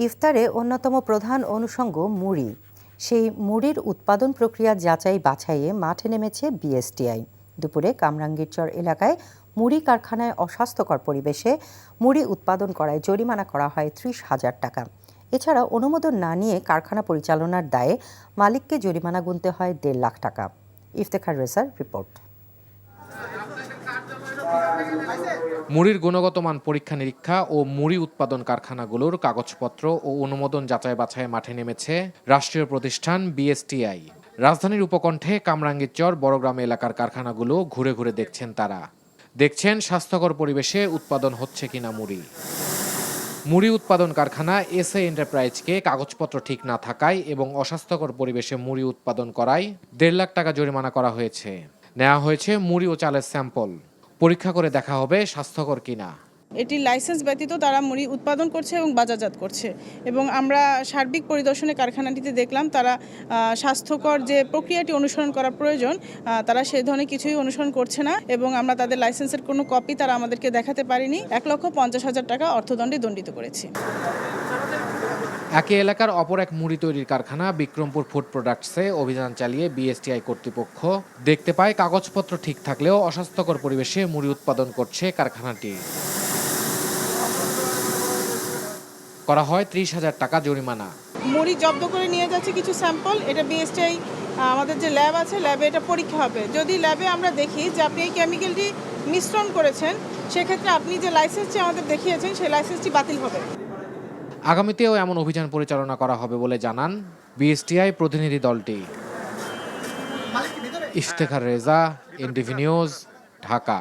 ইফতারে অন্যতম প্রধান অনুষঙ্গ মুড়ি। সেই মুড়ির উৎপাদন প্রক্রিয়া যাচাই বাছাইয়ে মাঠে নেমেছে বিএসটিআই। দুপুরে কামরাঙ্গীরচর এলাকায় মুড়ি কারখানায় অস্বাস্থ্যকর পরিবেশে মুড়ি উৎপাদন করায় জরিমানা করা হয় ৩০,০০০ টাকা। এছাড়া অনুমোদন না নিয়ে কারখানা পরিচালনার দায়ে মালিককে জরিমানা গুনতে হয় ১.৫ লাখ টাকা। Iftekhar racer report. মুড়ির গুণগত মান পরীক্ষা নিরীক্ষা ও মুড়ি উৎপাদন কারখানাগুলোর কাগজপত্র ও অনুমোদন যাচাই বাছাইয়ে মাঠে নেমেছে রাষ্ট্রীয় প্রতিষ্ঠান বিএসটিআই। রাজধানীর উপকণ্ঠে কামরাঙ্গীরচর বড়গ্রাম এলাকার কারখানাগুলো ঘুরে ঘুরে দেখছেন তারা। দেখছেন স্বাস্থ্যকর পরিবেশে উৎপাদন হচ্ছে কিনা মুড়ি। মুড়ি উৎপাদন কারখানা এসএ এন্টারপ্রাইজকে কাগজপত্র ঠিক না থাকায় এবং অস্বাস্থ্যকর পরিবেশে মুড়ি উৎপাদন করায় ১.৫ লাখ টাকা জরিমানা করা হয়েছে। নেওয়া হয়েছে মুড়ি ও চালের স্যাম্পল। পরীক্ষা করে দেখা হবে স্বাস্থ্যকর কিনা। এটি লাইসেন্স ব্যতীত তারা মুড়ি উৎপাদন করছে এবং বাজারজাত করছে, এবং আমরা সার্বিক পরিদর্শনে কারখানাটিতে দেখলাম তারা স্বাস্থ্যকর যে প্রক্রিয়াটি অনুসরণ করা প্রয়োজন তারা সেই ধরনের কিছুই অনুসরণ করছে না, এবং আমরা তাদের লাইসেন্সের কোনো কপি তারা আমাদেরকে দেখাতে পারিনি। ১,৫০,০০০ টাকা অর্থদণ্ডে দণ্ডিত করেছি। একই এলাকার অপর এক মুড়ি তৈরির কারখানা বিক্রমপুর ফুড প্রোডাক্টসে অভিযান চালিয়ে বিএসটিআই কর্তৃপক্ষ দেখতে পায় কাগজপত্র ঠিক থাকলেও অস্বাস্থ্যকর পরিবেশে মুড়ি উৎপাদন করছে কারখানাটি। করা হয় ৩০,০০০ টাকা জরিমানা। মুড়ি জব্দ করে নিয়ে যাচ্ছে কিছু স্যাম্পল, এটা বিএসটিআই আমাদের যে ল্যাব আছে ল্যাবে এটা পরীক্ষা হবে। যদি ল্যাবে আমরা দেখি যে আপনি এই কেমিক্যালটি মিশ্রণ করেছেন, সেক্ষেত্রে আপনি যে লাইসেন্সটি আমাদের দেখিয়েছেন সেই লাইসেন্সটি বাতিল হবে। আগামীতেও এমন অভিযান পরিচালনা করা হবে বলে জানান বিএসটিআই প্রতিনিধি দলটি। Iftekhar Reza, NTV news, Dhaka.